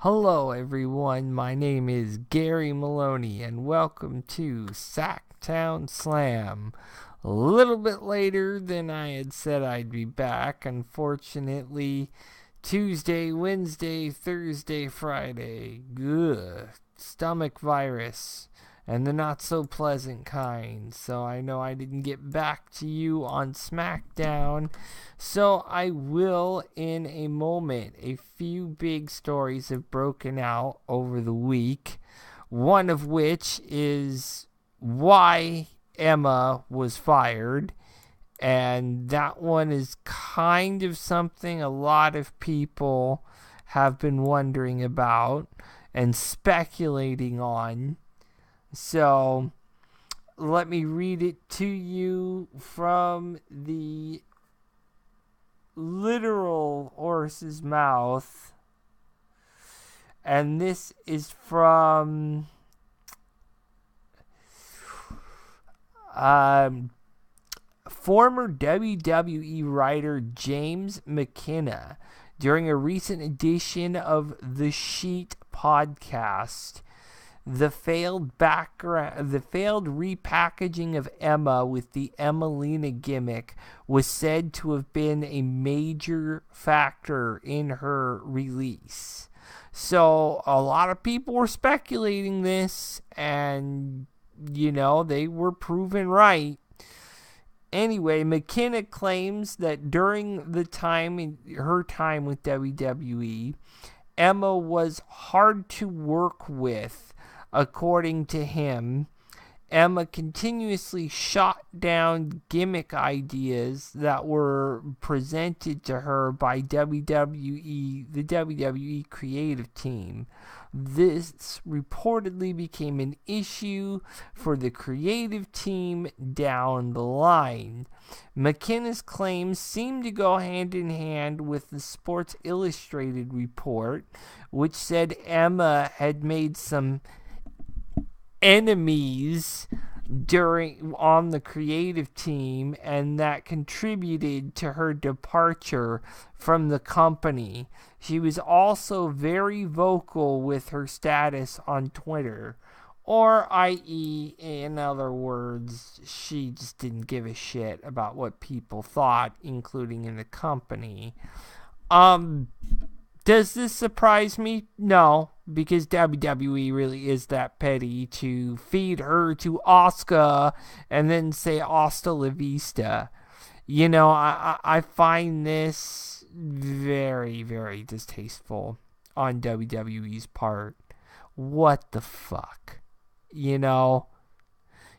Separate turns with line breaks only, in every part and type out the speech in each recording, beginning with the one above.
Hello everyone, my name is Gary Maloney and welcome to Smackdown Slam. A little bit later than I had said I'd be back. Unfortunately, Tuesday, Wednesday, Thursday, Friday. Ugh, stomach virus. And the not so pleasant kind. So I know I didn't get back to you on Smackdown. So I will in a moment. A few big stories have broken out over the week. One of which is why Emma was fired. And that one is kind of something a lot of people have been wondering about and speculating on. So, let me read it to you from the literal horse's mouth. And this is from former WWE writer James McKenna during a recent edition of The Sheet podcast. The failed repackaging of Emma with the Emmalina gimmick was said to have been a major factor in her release. So a lot of people were speculating this, and they were proven right. Anyway, McKenna claims that during her time with WWE, Emma was hard to work with. According to him, Emma continuously shot down gimmick ideas that were presented to her by the WWE creative team. This reportedly became an issue for the creative team down the line. McKenna's claims seem to go hand in hand with the Sports Illustrated report, which said Emma had made some enemies on the creative team, and that contributed to her departure from the company. She was also very vocal with her status on Twitter, or i.e., in other words, she just didn't give a shit about what people thought, including in the company. Does this surprise me? No, because WWE really is that petty to feed her to Asuka and then say hasta la vista. I find this very, very distasteful on WWE's part. What the fuck?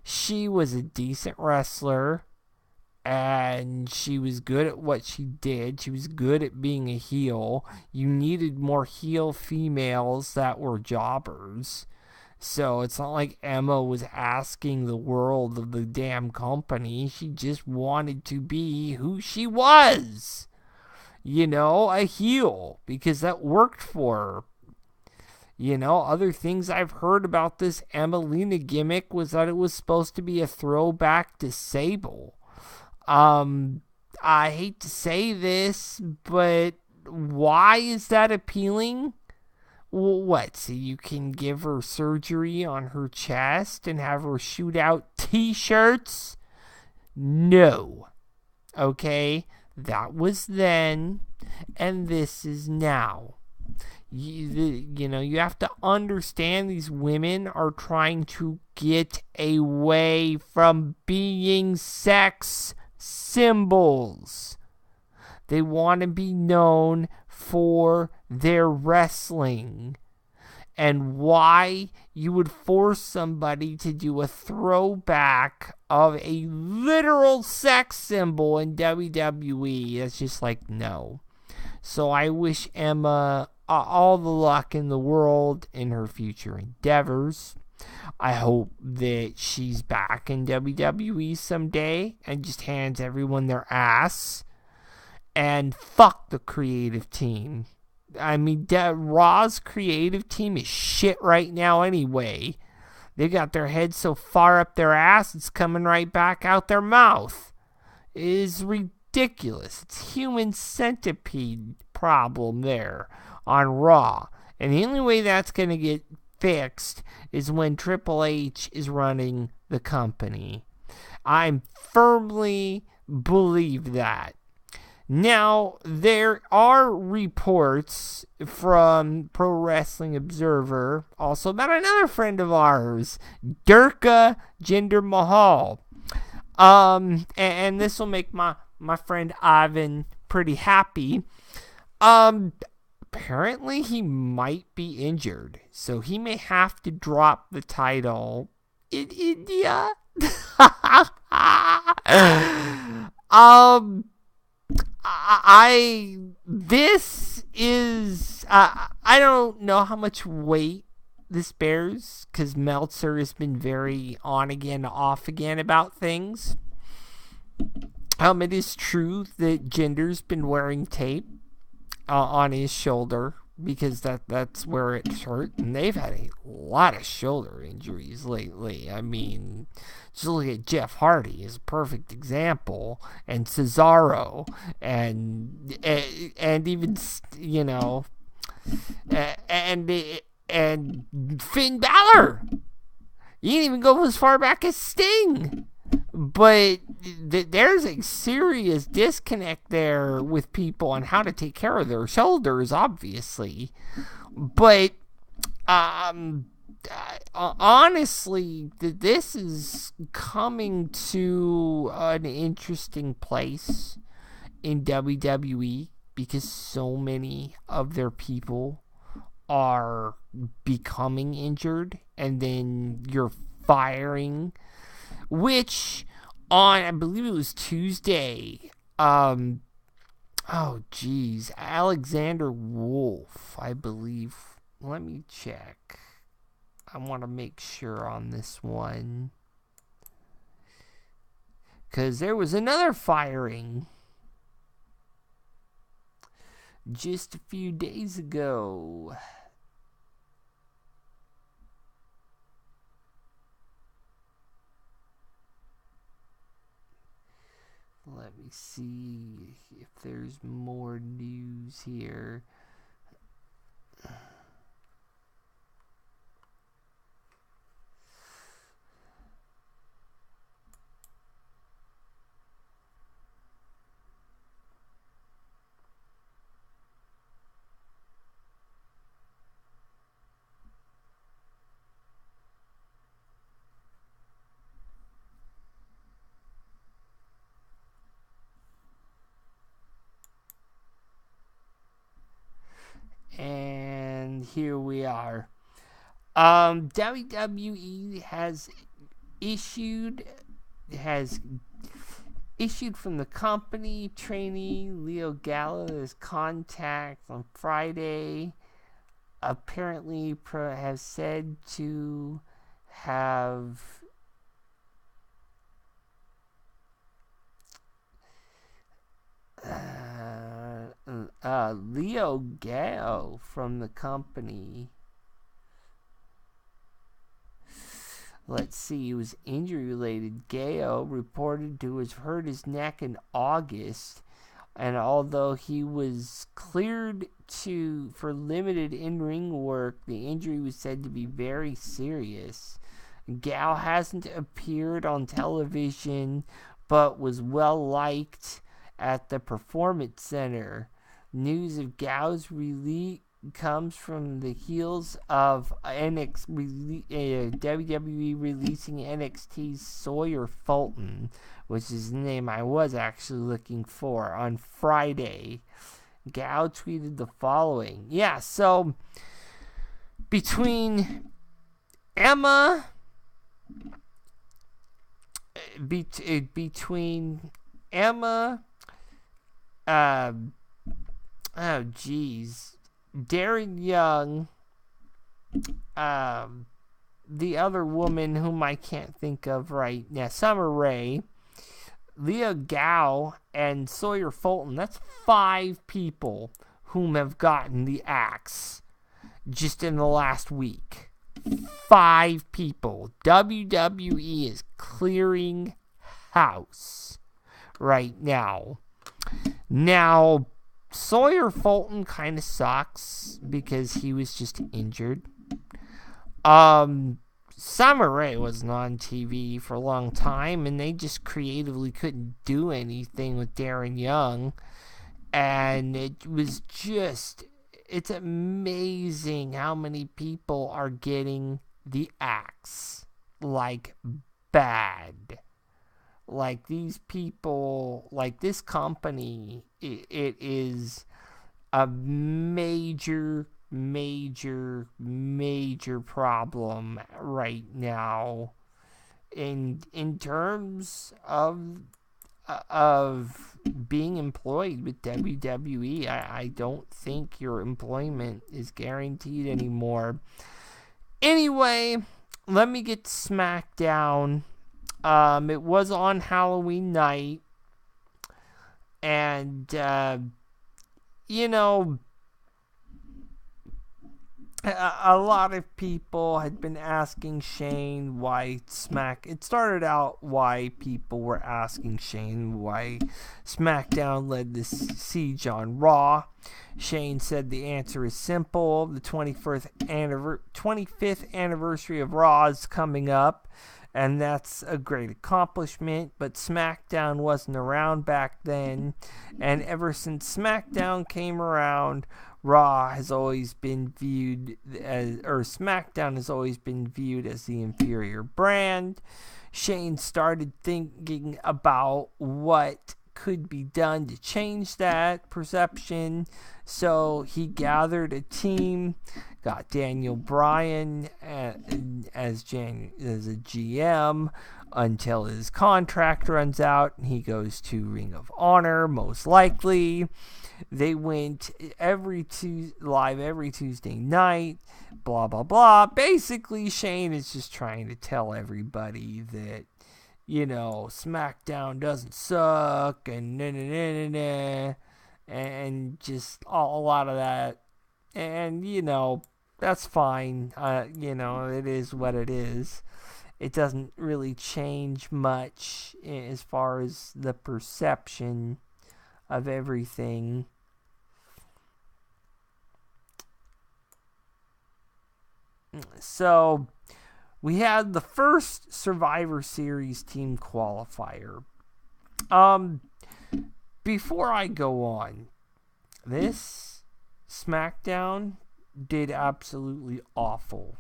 She was a decent wrestler. And she was good at what she did. She was good at being a heel. You needed more heel females that were jobbers. So it's not like Emma was asking the world of the damn company. She just wanted to be who she was. A heel. Because that worked for her. Other things I've heard about this Emmalina gimmick was that it was supposed to be a throwback to Sable. I hate to say this, but why is that appealing? What, so you can give her surgery on her chest and have her shoot out t-shirts? No. Okay? That was then, and this is now. You have to understand these women are trying to get away from being sex symbols. They want to be known for their wrestling. And why you would force somebody to do a throwback of a literal sex symbol in WWE, that's just like, no. So I wish Emma all the luck in the world in her future endeavors. I hope that she's back in WWE someday and just hands everyone their ass. And fuck the creative team. I mean, Raw's creative team is shit right now anyway. They got their head so far up their ass, it's coming right back out their mouth. It is ridiculous. It's human centipede problem there on Raw. And the only way that's going to get fixed is when Triple H is running the company. I firmly believe that. Now, there are reports from Pro Wrestling Observer, also about another friend of ours, Durga Jinder Mahal. And this will make my friend Ivan pretty happy. Apparently he might be injured, so he may have to drop the title in India. I don't know how much weight this bears, because Meltzer has been very on again, off again about things. It is true that Jinder's been wearing tape on his shoulder, because that's where it hurt, and they've had a lot of shoulder injuries lately. I mean, just look at Jeff Hardy is a perfect example, and Cesaro, and even, you know, and Finn Balor. You didn't even go as far back as Sting. But there's a serious disconnect there with people on how to take care of their shoulders, obviously. But honestly, this is coming to an interesting place in WWE, because so many of their people are becoming injured, and then you're firing, which on, I believe it was Tuesday, Alexander Wolf, I believe. Let me check. I want to make sure on this one, because there was another firing just a few days ago. Let me see if there's more news here. And here we are. WWE has issued from the company trainee Leo Gallagher's contact on Friday. Apparently has said to have Leo Gao from the company. Let's see, it was injury related. Gao reported to have hurt his neck in August, and although he was cleared for limited in-ring work, the injury was said to be very serious. Gao hasn't appeared on television, but was well liked at the Performance Center. News of Gao's release comes from the heels of WWE releasing NXT's Sawyer Fulton, which is the name I was actually looking for, on Friday. Gao tweeted the following. Yeah, so between Emma, Darren Young, the other woman whom I can't think of right now, Summer Rae, Leo Gao, and Sawyer Fulton. That's 5 people whom have gotten the axe just in the last week. 5 people. WWE is clearing house right now. Now, Sawyer Fulton kind of sucks because he was just injured. Summer Rae wasn't on TV for a long time, and they just creatively couldn't do anything with Darren Young. And it's amazing how many people are getting the axe. Like, bad. Like, these people, like this company, it is a major problem right now in terms of being employed with WWE. I don't think your employment is guaranteed anymore. Anyway, let me get to Smackdown. It was on Halloween night, and a lot of people had been asking Shane why it started out why people were asking Shane why SmackDown led the siege on Raw. Shane said the answer is simple. The 25th anniversary of Raw is coming up, and that's a great accomplishment, but SmackDown wasn't around back then, and ever since SmackDown came around, SmackDown has always been viewed as the inferior brand. Shane started thinking about what could be done to change that perception, so he gathered a team, got Daniel Bryan as a GM until his contract runs out and he goes to Ring of Honor, most likely. They went live every Tuesday night, blah, blah, blah. Basically, Shane is just trying to tell everybody that, SmackDown doesn't suck, and and just a lot of that. And, that's fine. It is what it is. It doesn't really change much as far as the perception of everything. So, we had the first Survivor Series team qualifier. Before I go on, this SmackDown did absolutely awful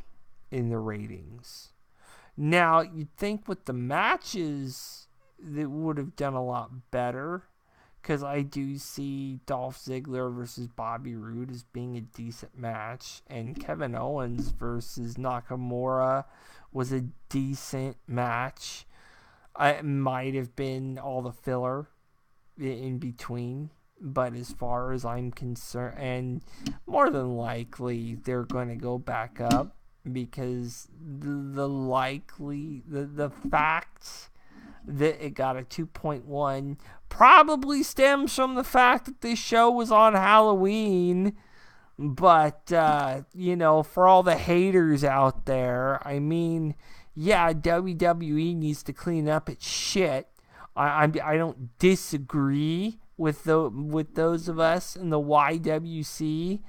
in the ratings. Now, you'd think with the matches, they would have done a lot better, because I do see Dolph Ziggler versus Bobby Roode as being a decent match, and Kevin Owens versus Nakamura was a decent match. It might have been all the filler in between, but as far as I'm concerned, and more than likely they're going to go back up, because the fact that it got a 2.1 probably stems from the fact that this show was on Halloween. But, for all the haters out there, I mean, yeah, WWE needs to clean up its shit. I don't disagree with those of us in the YWC.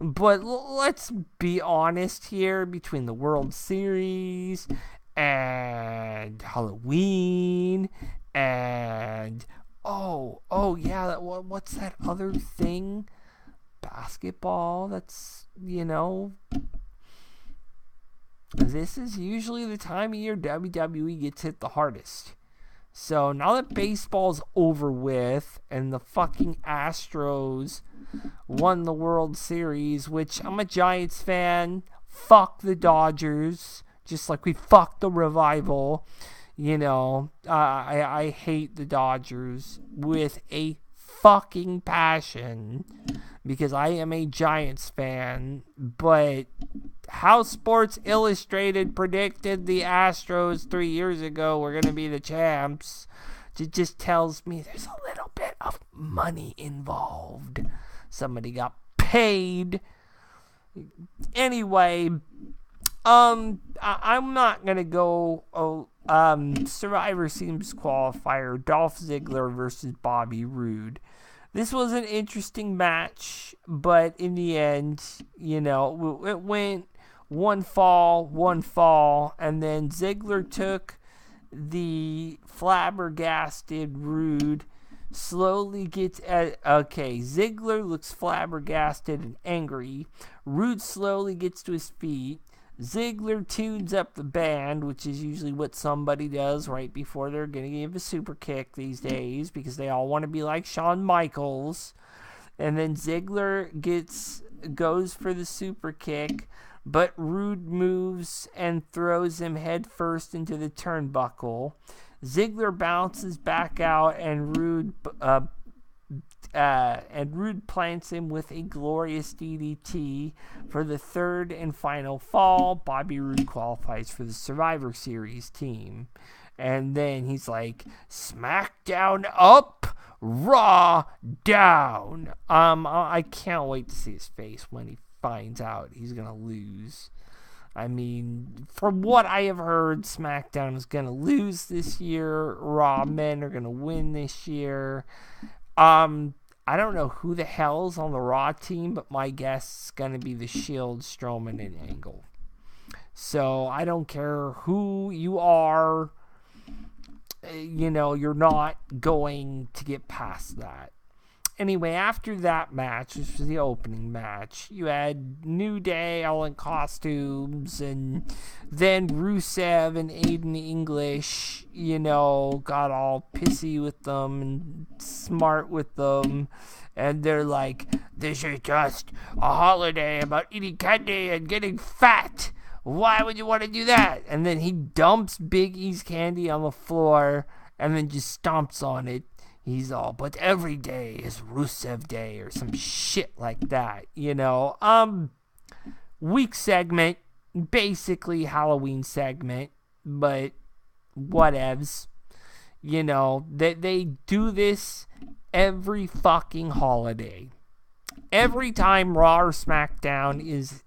But let's be honest here, between the World Series and Halloween and what's that other thing? Basketball. That's, this is usually the time of year WWE gets hit the hardest. So now that baseball's over with and the fucking Astros won the World Series, which I'm a Giants fan, fuck the Dodgers, just like we fucked the Revival. I hate the Dodgers with a fucking passion because I am a Giants fan, but how Sports Illustrated predicted the Astros 3 years ago were going to be the champs, it just tells me there's a little bit of money involved. Somebody got paid. Anyway, I'm not going to go Survivor Series qualifier, Dolph Ziggler versus Bobby Roode. This was an interesting match, but in the end, it went one fall, and then Zigler took the flabbergasted Roode, slowly gets Zigler looks flabbergasted and angry. Roode slowly gets to his feet. Zigler tunes up the band, which is usually what somebody does right before they're going to give a super kick these days, because they all want to be like Shawn Michaels. And then Zigler goes for the super kick, but Roode moves and throws him head first into the turnbuckle. Ziggler bounces back out, and Roode plants him with a glorious DDT for the third and final fall. Bobby Roode qualifies for the Survivor Series team. And then he's like, Smackdown up, Raw down. I can't wait to see his face when he finds out he's going to lose. I mean, from what I have heard, SmackDown is going to lose this year. Raw men are going to win this year. I don't know who the hell's on the Raw team, but my guess is going to be the Shield, Strowman, and Angle. So I don't care who you are. You're not going to get past that. Anyway, after that match, which was the opening match, you had New Day all in costumes, and then Rusev and Aiden English, got all pissy with them and smart with them, and they're like, this is just a holiday about eating candy and getting fat. Why would you want to do that? And then he dumps Big E's candy on the floor and then just stomps on it. He's all, but every day is Rusev Day or some shit like that, Week segment, basically Halloween segment, but whatevs. They do this every fucking holiday. Every time Raw or SmackDown is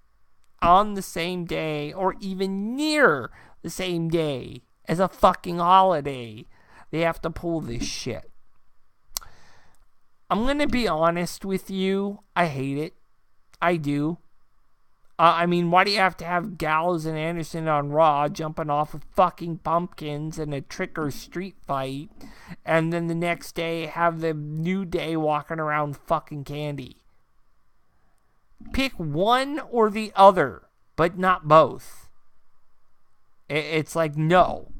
on the same day or even near the same day as a fucking holiday, they have to pull this shit. I'm going to be honest with you. I hate it. I do. Why do you have to have Gallows and Anderson on Raw jumping off of fucking pumpkins in a trick or street fight, and then the next day have the New Day walking around fucking candy? Pick one or the other, but not both. It's like, no.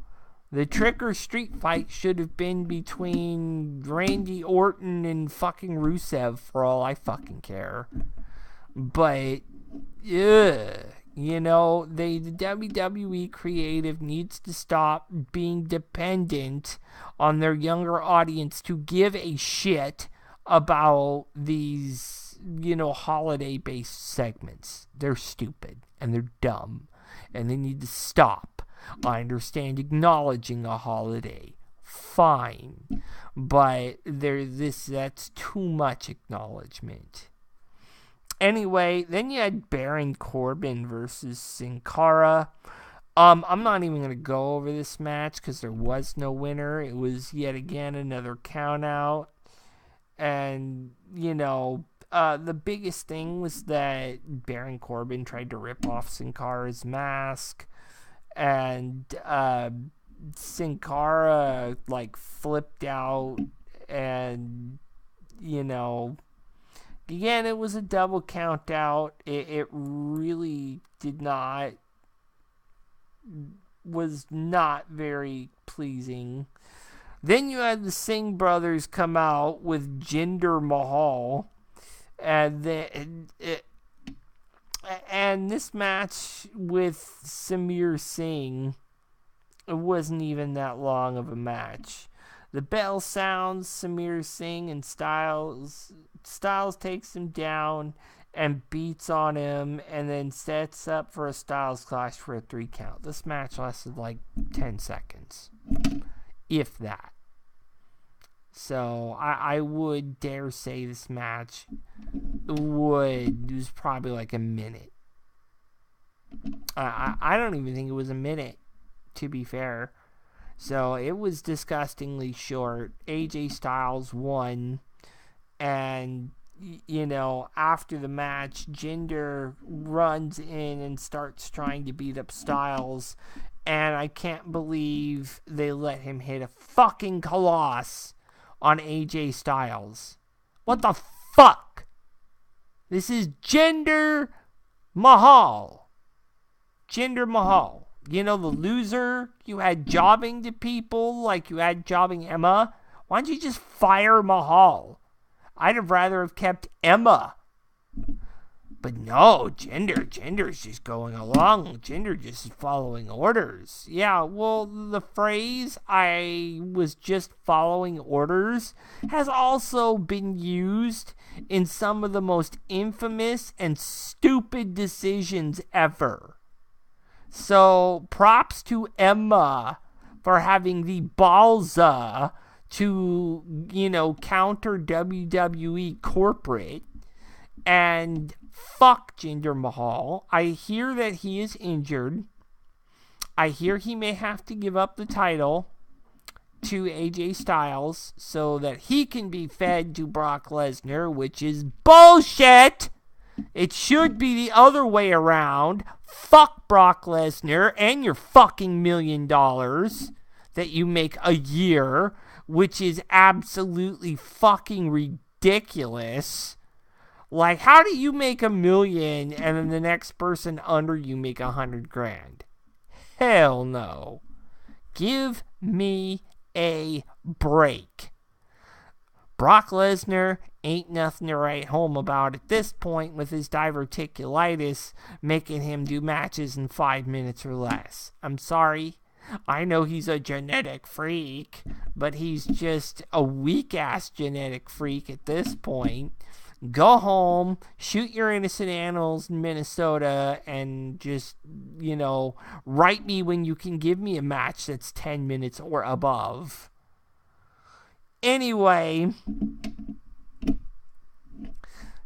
The trick or street fight should have been between Randy Orton and fucking Rusev for all I fucking care. But, the WWE creative needs to stop being dependent on their younger audience to give a shit about these, holiday-based segments. They're stupid and they're dumb and they need to stop. I understand acknowledging a holiday. Fine. But that's too much acknowledgement. Anyway, then you had Baron Corbin versus Sin Cara. I'm not even going to go over this match because there was no winner. It was yet again another count out. And, the biggest thing was that Baron Corbin tried to rip off Sin Cara's mask. And Sin Cara flipped out, and again, it was a double count out. It really was not very pleasing. Then you had the Singh brothers come out with Jinder Mahal, and this match with Samir Singh, it wasn't even that long of a match. The bell sounds, Samir Singh and Styles takes him down and beats on him, and then sets up for a Styles clash for a 3 count. This match lasted 10 seconds, if that. So I would dare say this match was probably a minute. I don't even think it was a minute, to be fair. So it was disgustingly short. AJ Styles won. And, after the match, Jinder runs in and starts trying to beat up Styles. And I can't believe they let him hit a fucking Colossus on AJ Styles. What the fuck? This is Jinder Mahal. Jinder Mahal. The loser you had jobbing to people like you had jobbing Emma? Why don't you just fire Mahal? I'd have rather have kept Emma. But no, Jinder's just going along. Jinder just is following orders. Yeah, well, the phrase, I was just following orders, has also been used in some of the most infamous and stupid decisions ever. So, props to Emma for having the balza to, counter WWE corporate. And fuck Jinder Mahal. I hear that he is injured. I hear he may have to give up the title to AJ Styles so that he can be fed to Brock Lesnar, which is bullshit. It should be the other way around. Fuck Brock Lesnar and your fucking $1 million that you make a year, which is absolutely fucking ridiculous. Like, how do you make $1 million and then the next person under you make $100,000? Hell no. Give me a break. Brock Lesnar ain't nothing to write home about at this point with his diverticulitis making him do matches in 5 minutes or less. I'm sorry. I know he's a genetic freak, but he's just a weak-ass genetic freak at this point. Go home, shoot your innocent animals in Minnesota, and just, write me when you can give me a match that's 10 minutes or above. Anyway,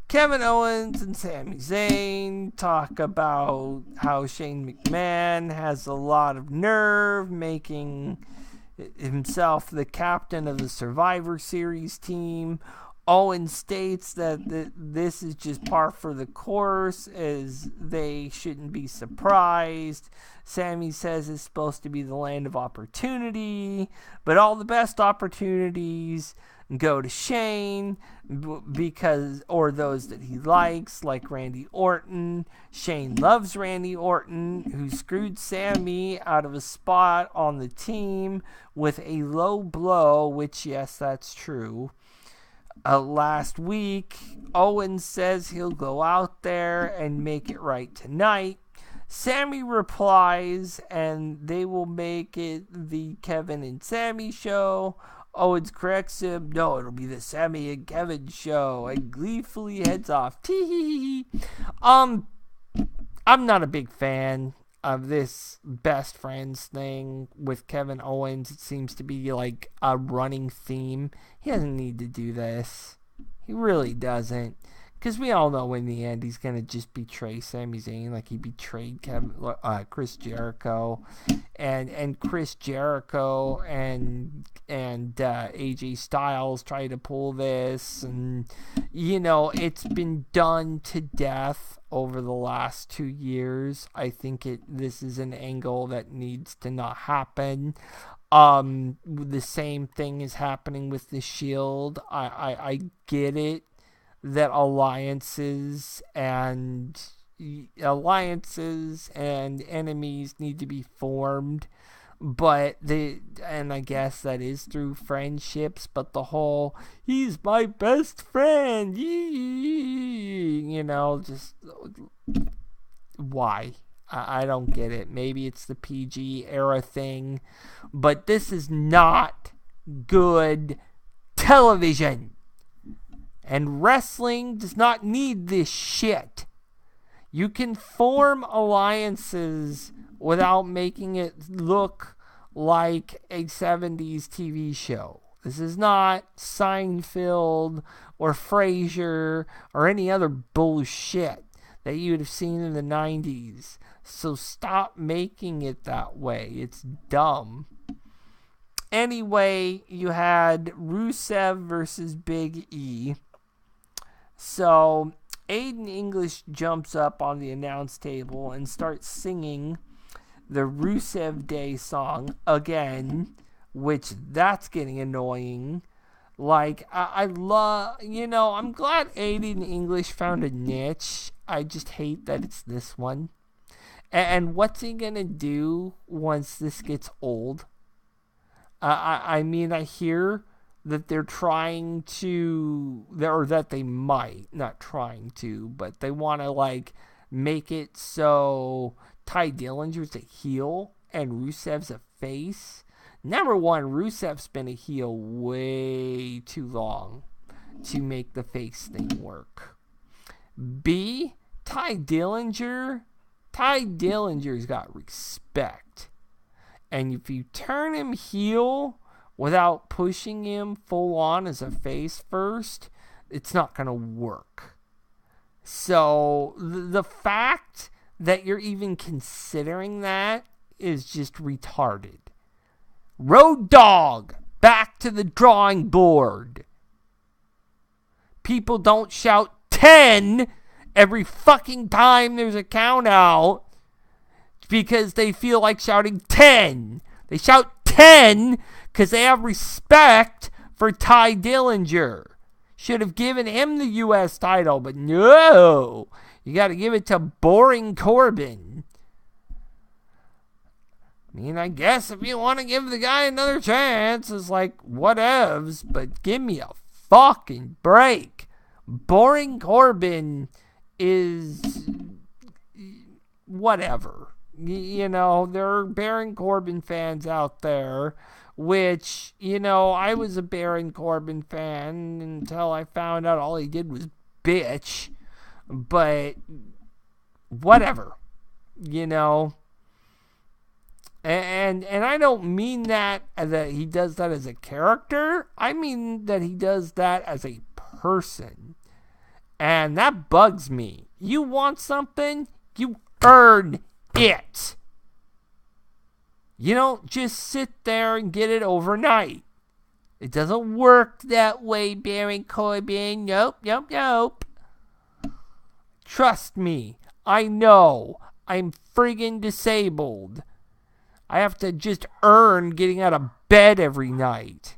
Kevin Owens and Sami Zayn talk about how Shane McMahon has a lot of nerve making himself the captain of the Survivor Series team. Owen states that this is just par for the course, as they shouldn't be surprised. Sammy says it's supposed to be the land of opportunity, but all the best opportunities go to Shane or those that he likes, like Randy Orton. Shane loves Randy Orton, who screwed Sammy out of a spot on the team with a low blow, which, yes, that's true. Last week, Owens says he'll go out there and make it right tonight. Sammy replies, and they will make it the Kevin and Sammy show. Owens corrects him. No, it'll be the Sammy and Kevin show. And gleefully heads off. Tee-hee-hee. I'm not a big fan of this best friends thing with Kevin Owens. It seems to be like a running theme. He doesn't need to do this. He really doesn't. Because we all know in the end he's going to just betray Sami Zayn like he betrayed Chris Jericho. And Chris Jericho and AJ Styles try to pull this. And, it's been done to death over the last 2 years. I think this is an angle that needs to not happen. The same thing is happening with the Shield. I get it that alliances and enemies need to be formed, but I guess that is through friendships, but the whole he's my best friend, just why? I don't get it. Maybe it's the PG era thing, but this is not good television. And wrestling does not need this shit. You can form alliances without making it look like a 70s TV show. This is not Seinfeld or Frasier or any other bullshit that you would have seen in the 90s. So stop making it that way. It's dumb. Anyway, you had Rusev versus Big E. So Aiden English jumps up on the announce table and starts singing the Rusev Day song again, which that's getting annoying. Like, I love, I'm glad Aiden English found a niche. I just hate that it's this one. And what's he going to do once this gets old? I mean, I hear that they're trying to, or that they might, not trying to, but they want to, like, make it so Ty Dillinger's a heel and Rusev's a face. Number one, Rusev's been a heel way too long to make the face thing work. B, Ty Dillinger's got respect. And if you turn him heel without pushing him full on as a face first, it's not going to work. So the fact that you're even considering that is just retarded. Road Dogg, back to the drawing board. People don't shout 10 every fucking time there's a count out because they feel like shouting 10. They shout 10 because they have respect for Ty Dillinger. Should have given him the U.S. title, but no. You got to give it to Boring Corbin. I mean, I guess if you want to give the guy another chance, it's like, whatevs, but give me a fucking break. Boring Corbin is whatever. There are Baron Corbin fans out there, which, I was a Baron Corbin fan until I found out all he did was bitch. But whatever, And I don't mean that he does that as a character. I mean that he does that as a person. And that bugs me. You want something, you earn it. You don't just sit there and get it overnight. It doesn't work that way, Baron Corbin. Nope. Trust me. I know. I'm friggin' disabled. I have to just earn getting out of bed every night.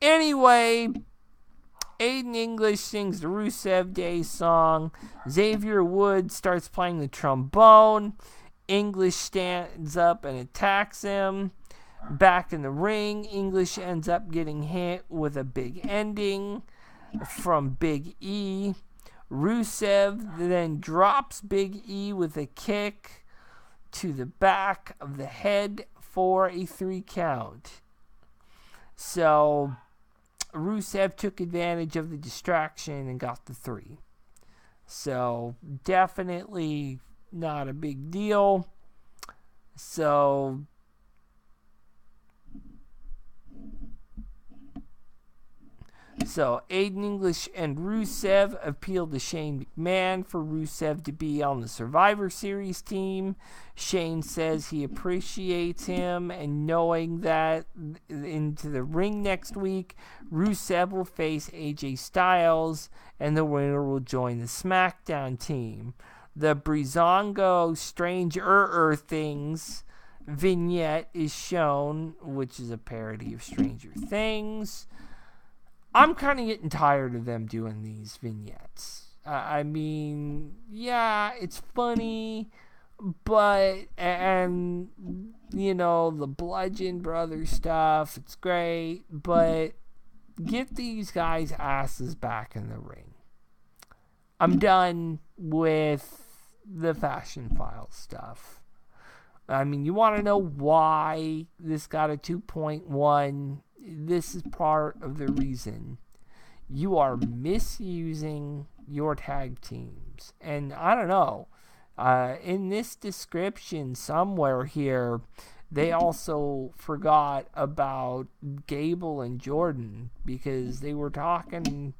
Anyway, Aiden English sings the Rusev Day song. Xavier Woods starts playing the trombone. English stands up and attacks him. Back in the ring, English ends up getting hit with a big ending from Big E. Rusev then drops Big E with a kick to the back of the head for a 3 count. So Rusev took advantage of the distraction and got the 3. So definitely not a big deal. So Aiden English and Rusev appealed to Shane McMahon for Rusev to be on the Survivor Series team. Shane says he appreciates him, and knowing that into the ring next week, Rusev will face AJ Styles, and the winner will join the Smackdown team. The Breezango Stranger Things vignette is shown, which is a parody of Stranger Things. I'm kind of getting tired of them doing these vignettes. I mean, yeah, it's funny, but, and, the Bludgeon Brothers stuff, it's great, but get these guys' asses back in the ring. I'm done with the Fashion Files stuff. I mean, you want to know why this got a 2.1? This is part of the reason. You are misusing your tag teams. And I don't know. In this description somewhere here, they also forgot about Gable and Jordan because they were talking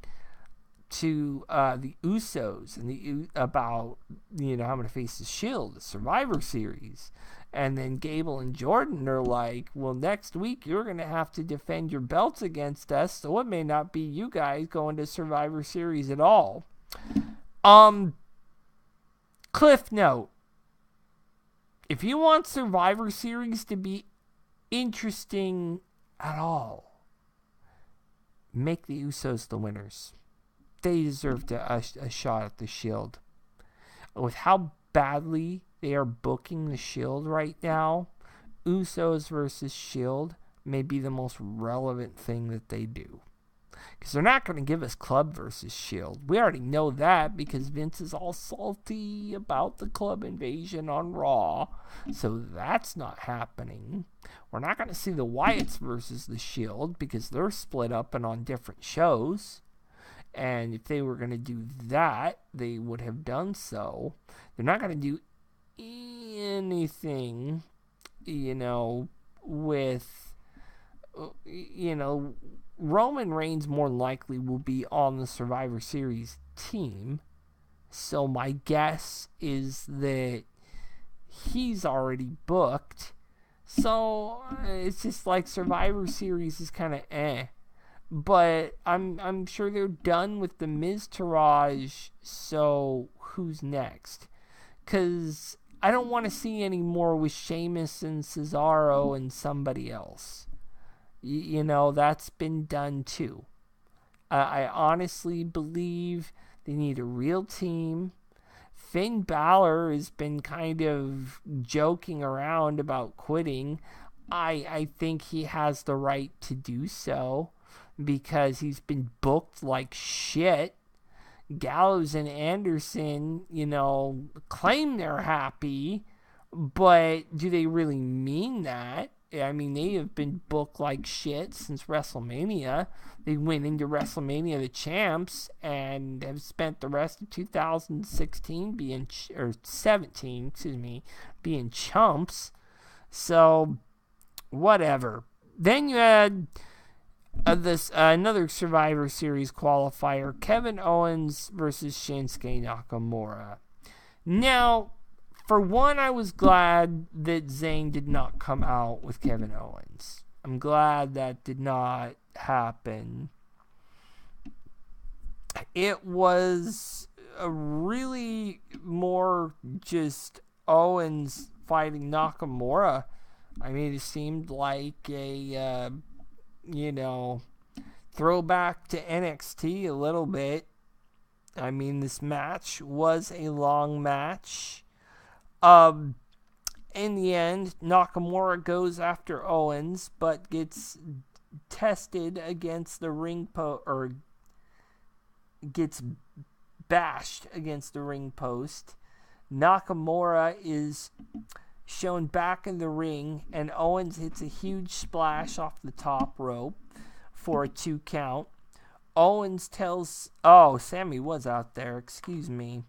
to the Usos and about, how I'm going to face the Shield, the Survivor Series. And then Gable and Jordan are like, well, next week you're going to have to defend your belts against us, so it may not be you guys going to Survivor Series at all. Cliff note. If you want Survivor Series to be interesting at all, make the Usos the winners. They deserve a shot at the Shield. With how badly they are booking the Shield right now, Usos versus Shield may be the most relevant thing that they do. Because they're not going to give us Club versus Shield. We already know that because Vince is all salty about the Club invasion on Raw. So that's not happening. We're not going to see the Wyatts versus the Shield because they're split up and on different shows. And if they were going to do that, they would have done so. They're not going to do anything, with, Roman Reigns more than likely will be on the Survivor Series team. So my guess is that he's already booked. So it's just like Survivor Series is kind of But I'm sure they're done with the Miz Taraj, so who's next? Because I don't want to see any more with Sheamus and Cesaro and somebody else. That's been done too. I honestly believe they need a real team. Finn Balor has been kind of joking around about quitting. I think he has the right to do so, because he's been booked like shit. Gallows and Anderson, claim they're happy, but do they really mean that? I mean, they have been booked like shit since WrestleMania. They went into WrestleMania the champs and have spent the rest of 2016 being chumps. So, whatever. Then you had another Survivor Series qualifier, Kevin Owens versus Shinsuke Nakamura. Now, for one, I was glad that Zayn did not come out with Kevin Owens. I'm glad that did not happen. It was a really more just Owens fighting Nakamura. I mean, it seemed like a throwback to NXT a little bit. I mean, this match was a long match. In the end, Nakamura goes after Owens, but gets tested against the ring or gets bashed against the ring post. Nakamura is shown back in the ring, and Owens hits a huge splash off the top rope for a 2 count. Owens tells... Oh, Sammy was out there. Excuse me.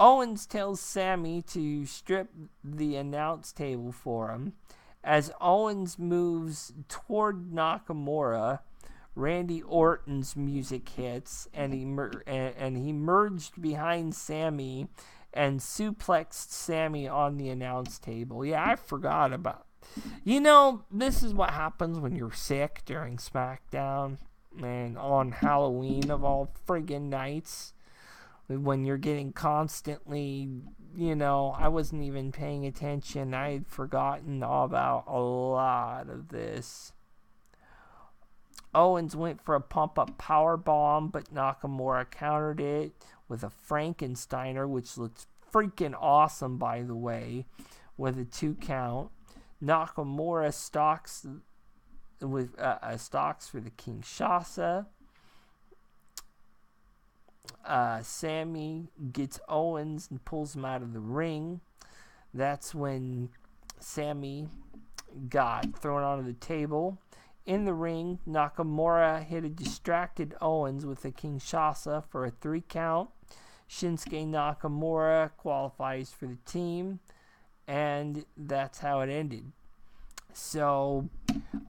Owens tells Sammy to strip the announce table for him. As Owens moves toward Nakamura, Randy Orton's music hits, and he merged behind Sammy and suplexed Sammy on the announce table. Yeah, I forgot about... this is what happens when you're sick during Smackdown and on Halloween of all friggin' nights. When you're getting constantly, I wasn't even paying attention. I had forgotten all about a lot of this. Owens went for a pump-up powerbomb, but Nakamura countered it with a Frankensteiner, which looked freaking awesome, by the way, with a 2 count. Nakamura stalks for the Kinshasa. Sammy gets Owens and pulls him out of the ring. That's when Sammy got thrown onto the table. In the ring, Nakamura hit a distracted Owens with a Kinshasa for a 3 count. Shinsuke Nakamura qualifies for the team, and that's how it ended. So,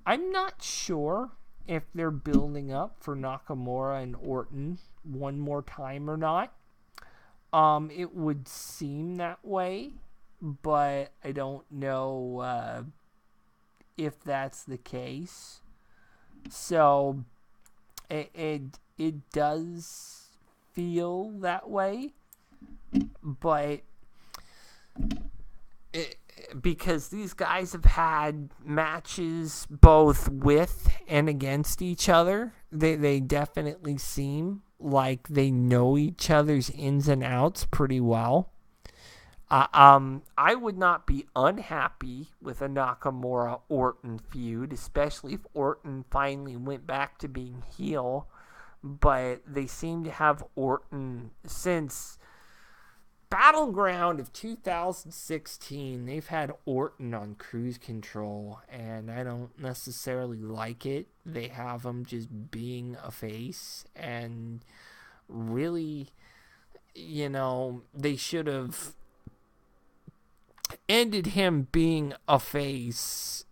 I'm not sure if they're building up for Nakamura and Orton one more time or not. It would seem that way, but I don't know if that's the case. So it does feel that way, but because these guys have had matches both with and against each other, they definitely seem like they know each other's ins and outs pretty well. I would not be unhappy with a Nakamura Orton feud, especially if Orton finally went back to being heel. But they seem to have Orton since Battleground of 2016. They've had Orton on cruise control, and I don't necessarily like it. They have him just being a face, and really, they should have ended him being a face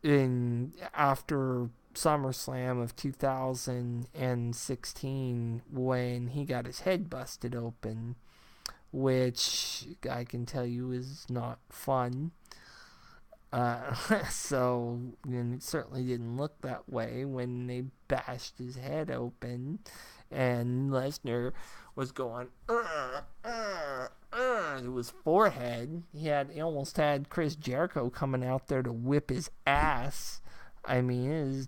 after SummerSlam of 2016 when he got his head busted open, which I can tell you is not fun. So it certainly didn't look that way when they bashed his head open and Lesnar was going to his forehead. He almost had Chris Jericho coming out there to whip his ass. I mean, it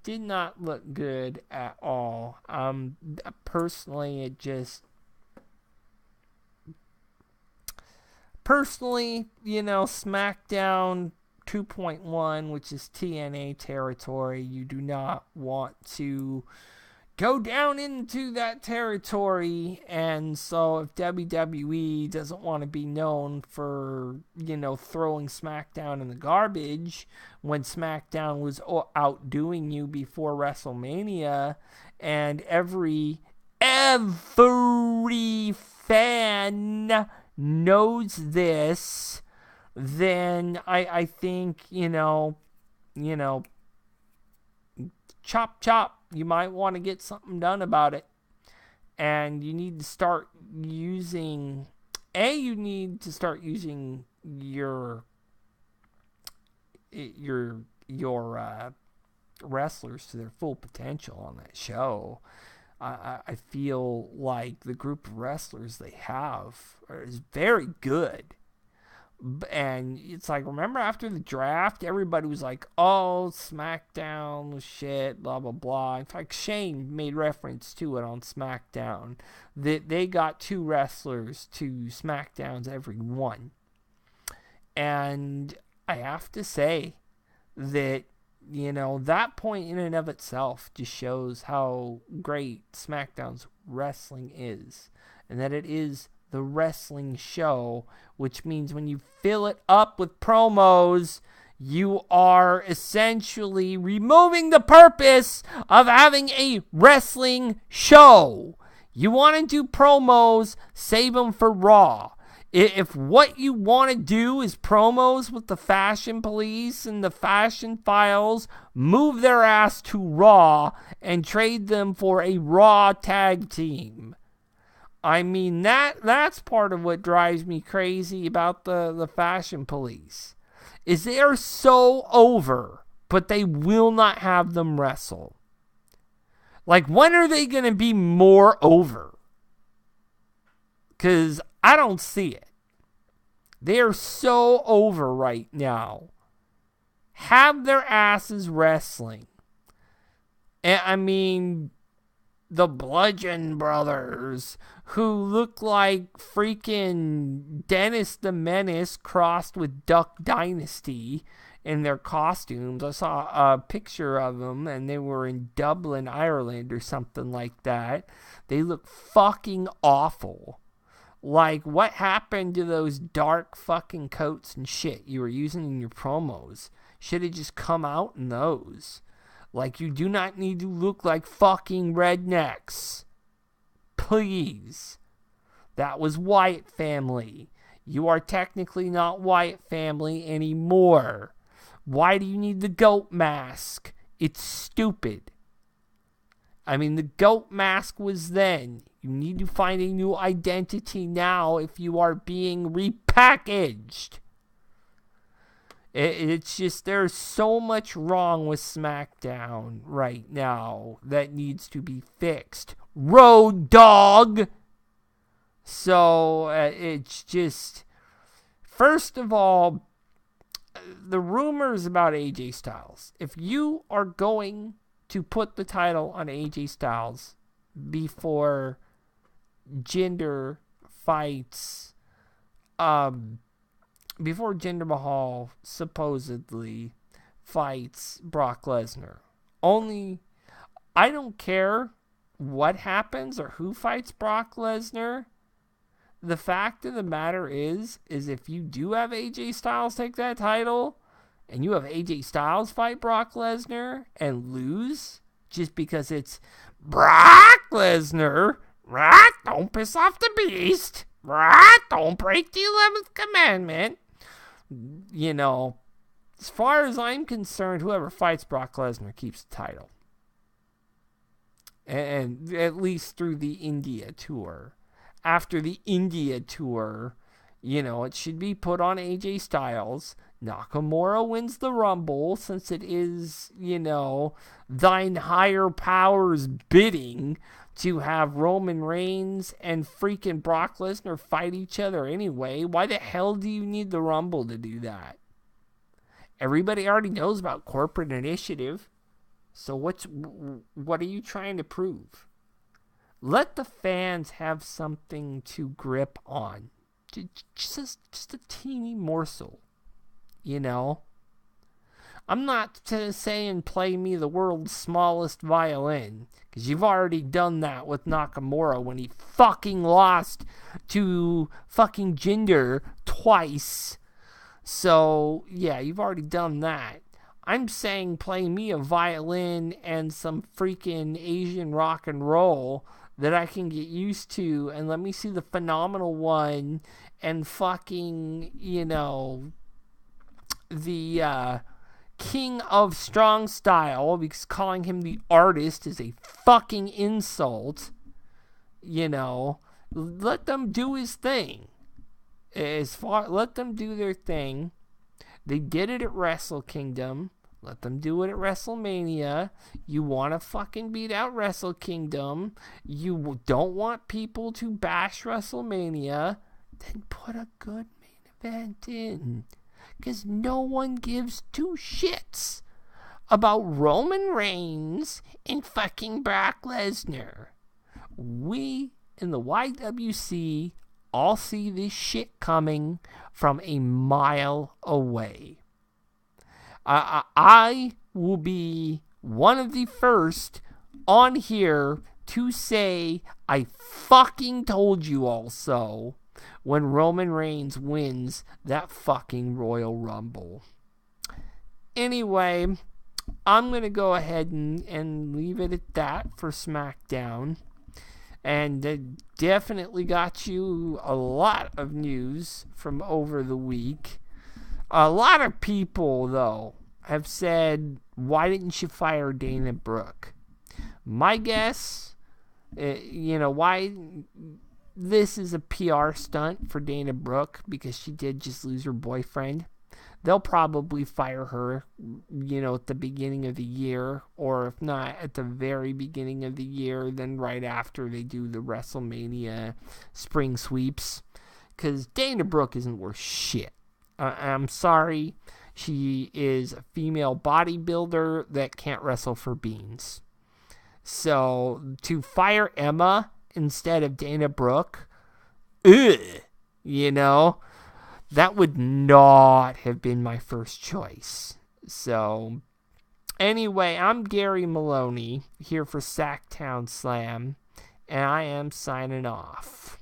did not look good at all. Personally, SmackDown 2.1, which is TNA territory, you do not want to go down into that territory. And so if WWE doesn't want to be known for, throwing SmackDown in the garbage when SmackDown was outdoing you before WrestleMania, and every fan knows this, then I think, chop chop, you might want to get something done about it. And you need to start using your wrestlers to their full potential on that show. I feel like the group of wrestlers they have is very good. And it's like, remember after the draft, everybody was like, oh, SmackDown was shit, blah, blah, blah. In fact, Shane made reference to it on SmackDown, that they got 2 wrestlers to SmackDown's every one. And I have to say that, that point in and of itself just shows how great SmackDown's wrestling is. And that it is the wrestling show, which means when you fill it up with promos, you are essentially removing the purpose of having a wrestling show. You want to do promos, save them for Raw. If what you want to do is promos with the Fashion Police and the Fashion Files, move their ass to Raw and trade them for a Raw tag team. I mean, that's part of what drives me crazy about the Fashion Police, is they are so over, but they will not have them wrestle. Like, when are they going to be more over? Because I don't see it. They are so over right now. Have their asses wrestling. And I mean, the Bludgeon Brothers, who look like freaking Dennis the Menace crossed with Duck Dynasty in their costumes. I saw a picture of them, and they were in Dublin, Ireland, or something like that. They look fucking awful. Like, what happened to those dark fucking coats and shit you were using in your promos? Should have just come out in those. Like, you do not need to look like fucking rednecks. Please. That was Wyatt family. You are technically not Wyatt family anymore. Why do you need the goat mask? It's stupid. I mean, the goat mask was then. You need to find a new identity now if you are being repackaged. It's just there's so much wrong with SmackDown right now that needs to be fixed. Road dog! So it's just, first of all, the rumors about AJ Styles. If you are going to put the title on AJ Styles before Jinder fights, before Jinder Mahal supposedly fights Brock Lesnar, I don't care what happens or who fights Brock Lesnar. The fact of the matter is if you do have AJ Styles take that title, and you have AJ Styles fight Brock Lesnar and lose just because it's Brock Lesnar, right? Don't piss off the beast, right? Don't break the 11th commandment. You know, as far as I'm concerned, whoever fights Brock Lesnar keeps the title. And at least through the India tour. After the India tour, it should be put on AJ Styles. Nakamura wins the Rumble since it is, thine higher powers bidding to have Roman Reigns and freaking Brock Lesnar fight each other anyway. Why the hell do you need the Rumble to do that? Everybody already knows about corporate initiative. So what are you trying to prove? Let the fans have something to grip on. Just a teeny morsel. I'm not saying play me the world's smallest violin, because you've already done that with Nakamura when he fucking lost to fucking Jinder twice. So, yeah, you've already done that. I'm saying play me a violin and some freaking Asian rock and roll that I can get used to, and let me see the Phenomenal One and fucking, the King of Strong Style, because calling him the artist is a fucking insult. Let them do his thing. Let them do their thing. They did it at Wrestle Kingdom. Let them do it at WrestleMania. You want to fucking beat out Wrestle Kingdom. You don't want people to bash WrestleMania. Then put a good main event in. Because no one gives two shits about Roman Reigns and fucking Brock Lesnar. We in the YWC all see this shit coming from a mile away. I will be one of the first on here to say I fucking told you all so when Roman Reigns wins that fucking Royal Rumble. Anyway, I'm going to go ahead and leave it at that for SmackDown. And definitely got you a lot of news from over the week. A lot of people, though, have said, why didn't you fire Dana Brooke? My guess, why this is a PR stunt for Dana Brooke, because she did just lose her boyfriend. They'll probably fire her, at the beginning of the year, or if not at the very beginning of the year, then right after they do the WrestleMania spring sweeps. Because Dana Brooke isn't worth shit. I'm sorry. She is a female bodybuilder that can't wrestle for beans. So, to fire Emma instead of Dana Brooke, that would not have been my first choice. So, anyway, I'm Gary Maloney here for Sacktown Slam, and I am signing off.